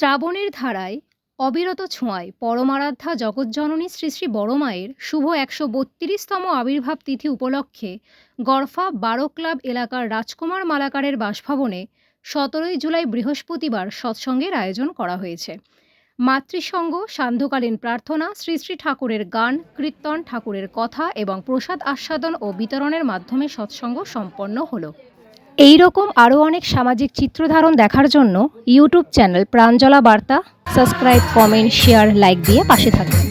শ্রাবণের ধারায় অবিরত ছোঁয়ায় পরমারাধ্যা জগজ্জননী শ্রী শ্রী বড়মায়ের শুভ ১৩২তম আবির্ভাব তিথি উপলক্ষে গড়ফা ১২ ক্লাব এলাকার রাজকুমার মালাকারের বাসভবনে ১৭ই জুলাই বৃহস্পতিবার সৎসঙ্গের আয়োজন করা হয়েছে। মাতৃসঙ্গ, সান্ধ্যকালীন প্রার্থনা, শ্রী শ্রী ঠাকুরের গান, কীর্তন, ঠাকুরের কথা এবং প্রসাদ আস্বাদন ও বিতরণের মাধ্যমে সৎসঙ্গ সম্পন্ন হলো। এই রকম আরও অনেক সামাজিক চিত্রধারণ দেখার জন্য ইউটিউব চ্যানেল প্রাঞ্জলা বার্তা সাবস্ক্রাইব, কমেন্ট, শেয়ার, লাইক দিয়ে পাশে থাকবেন।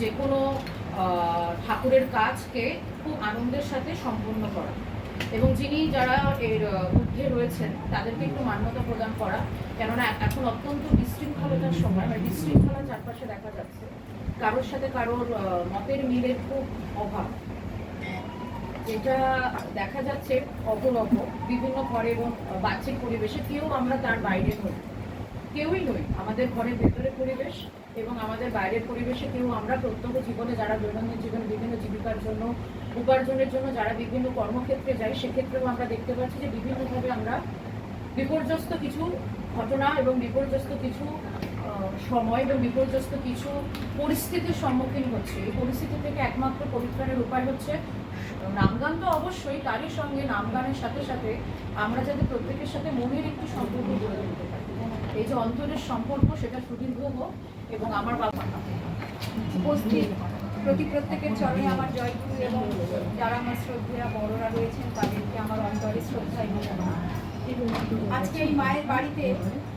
যে কোনো ঠাকুরের কাজকে খুব আনন্দের সাথে সম্পন্ন করা এবং যারা এর ঊর্ধ্বে রয়েছেন তাদেরকে একটু মান্যতা প্রদান করা, কেননা এখন অত্যন্ত বিশৃঙ্খলতার সময়, বিশৃঙ্খলা চারপাশে দেখা যাচ্ছে, কারোর সাথে কারোর মতের মিলের খুব অভাব, এটা দেখা যাচ্ছে অপরূপ বিভিন্ন ঘরে এবং বাহ্যিক পরিবেশে। কেউ আমরা তার বাইরে নই, কেউই নই, আমাদের ঘরের ভেতরের পরিবেশ এবং আমাদের বাইরের পরিবেশে কেউ আমরা প্রত্যক্ষ জীবনে যারা দৈনন্দিন জীবনে বিভিন্ন জীবিকার জন্য, উপার্জনের জন্য যারা বিভিন্ন কর্মক্ষেত্রে যাই, সেক্ষেত্রেও আমরা দেখতে পাচ্ছি যে বিভিন্নভাবে আমরা বিপর্যস্ত কিছু ঘটনা এবং বিপর্যস্ত কিছু সময় এবং বিপর্যস্ত কিছু পরিস্থিতির সম্মুখীন হচ্ছে। এই পরিস্থিতি থেকে একমাত্র পরিত্রাণের উপায় হচ্ছে নামগান, তো অবশ্যই তারই সঙ্গে নামগানের সাথে সাথে আমরা যাতে প্রত্যেকের সাথে মনের একটি সম্পর্ক গড়ে তুলতে পারি, এই যে অন্তরের সম্পর্ক, সেটা সুদীর্ঘ হোক। এবং আমার বাবা উপস্থিত প্রত্যেকের চরণে আমার জয়গুরু এবং যারা আমার শ্রদ্ধেয়া বড়রা রয়েছেন তাদেরকে আমার অন্তরে শ্রদ্ধায় নমস্কার। আজকে এই মায়ের বাড়িতে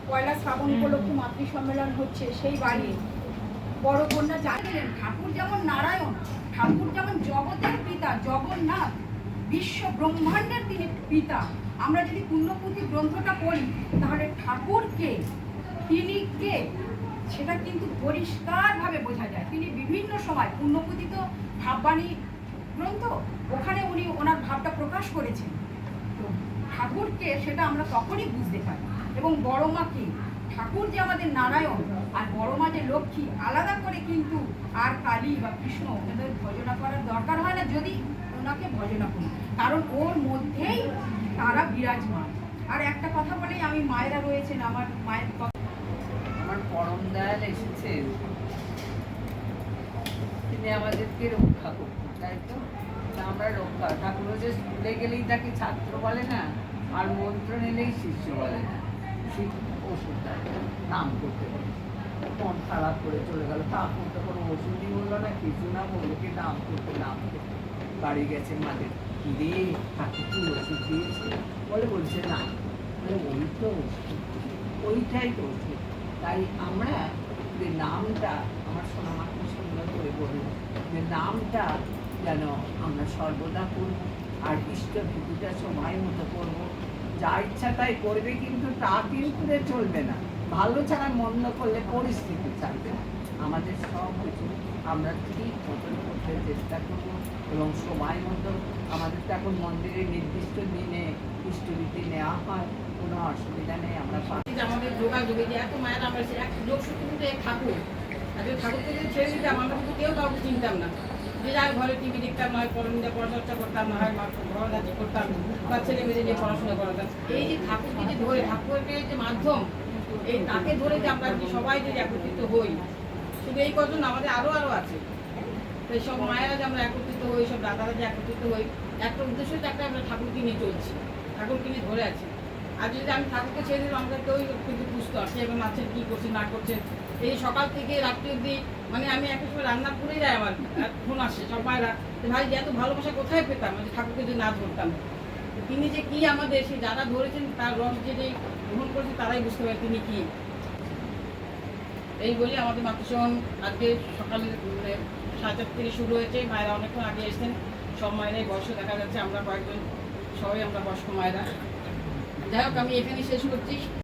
পয়লা শ্রাবণ উপলক্ষে মাতৃ সম্মেলন হচ্ছে। সেই বাড়ি বড় কন্যা জানিলেন ঠাকুর যেমন নারায়ণ, ঠাকুর যেমন জগতের পিতা, জগন্নাথ বিশ্ব ব্রহ্মাণ্ডের তিনি পিতা। আমরা যদি পুণ্যপুঁথি গ্রন্থটা পড়ি তাহলে ঠাকুরকে, তিনি কে, সেটা কিন্তু পরিষ্কারভাবে বোঝা যায়। তিনি বিভিন্ন সময় পুণ্যপুঁথি তো ভাববাণী গ্রন্থ, ওখানে উনি ওনার ভাবটা প্রকাশ করেছেন। তো ঠাকুরকে সেটা আমরা তখনই বুঝতে পারি। এবং বড় মাকে, ঠাকুর যে আমাদের নারায়ণ আর বড় মা যে লক্ষ্মী, আলাদা করে কিন্তু আর কালী বা কৃষ্ণ ওনাদের ভজনা করার দরকার হয় না যদি ওনাকে ভজনা করি, কারণ ওর মধ্যেই তারা বিরাজমান। আর একটা কথা বলেই আমি, মায়েরা রয়েছেন, আমার মায়ের আমার পরম দয়াল এসেছেন, তিনি আমাদেরকে রক্ষা করতেন, তাই তো? আমরা রক্ষা, ঠাকুর যে স্কুলে গেলেই তাকে ছাত্র বলে না, আর মন্ত্র নিলেই শিষ্য বলে না, সেই ওষুধটা নাম করতে বলে। মন খারাপ করে চলে গেল, ঠাকুর তো কোনো ওষুধই বললো না, কিছু না, বললো কি নাম করতে। বাড়ি গেছে মাদের, রে ঠাকুর কি ওষুধ দিয়েছে? বলছে না, ওই তো ওষুধ, ওইটাই তো ওষুধ। তাই আমরা যে নামটা, আমার সোনামাকে সুন্দর করে বলল যে নামটা যেন আমরা সর্বদা করব, আর ইষ্টভীতিটা সময় মতো করবো। যা ইচ্ছা তাই করবে, কিন্তু তা কিন্তু চলবে না। ভালো ছাড়া মন্দ করলে পরিস্থিতি চালবে না। আমাদের সব কিছু আমরা ঠিক মতন করতে চেষ্টা করবো, এবং সময় মতো আমাদের তো এখন মন্দিরে নির্দিষ্ট দিনে ইষ্টভীতি নেওয়া হয়, কোনো অসুবিধা নেই। আমরা যে আমাদের যোগাযোগে যে এত মায়ের আমরা সে এক যোগ সূত্র কিন্তু এক ঠাকুর, আজকে ঠাকুরকে যদি ছেড়ে দিতাম আমরা কিন্তু কেউ কাউকে চিনতাম না। যে যার ঘরে টিভি দেখতাম, নয় পড়াচর্চা করতাম, না হয় ঘরদাজি করতাম, বা ছেলে মেয়েদের নিয়ে পড়াশোনা করাতাম। এই যে ঠাকুরকে যে ধরে, ঠাকুরকে যে মাধ্যম, এই তাকে ধরে যে আমরা যে সবাই যে একত্রিত হই, শুধু এই কজন আমাদের আরও আছে। তো এই সব মায়েরা যে আমরা একত্রিত হই, সব দাদারা যে একত্রিত হই, একটা উদ্দেশ্য হচ্ছে একটা, আমরা ঠাকুরকে নিয়ে চলছি, ঠাকুরকে নিয়ে ধরে আছি। আর যদি আমি ঠাকুরকে ছেড়ে দিলাম, আমরা কেউই কিন্তু বুঝতে পারছি এবং মাছের কী করছে না করছে। এই সকাল থেকে রাত্রি অব্দি মানে আমি একটা সময় রান্না করেই যাই, আমার ফোন আসে সব মায়েরা যে ভাই এত ভালোবাসা কোথায় পেতাম যে ঠাকুরকে যদি না ধরতাম। তিনি যে কি আমাদের, সে যারা ধরেছেন তার রস যে গ্রহণ করেছে তারাই বুঝতে পারে তিনি কি। এই বলি আমাদের মাতৃসভা আজকে সকালে 4:30 থেকে শুরু হয়েছে। মায়েরা অনেকক্ষণ আগে এসেছেন, সব মায়েরাই বয়স দেখা যাচ্ছে, আমরা কয়েকজন সবাই আমরা বয়স্ক মায়েরা। যাই হোক, আমি এখানেই শেষ করছি।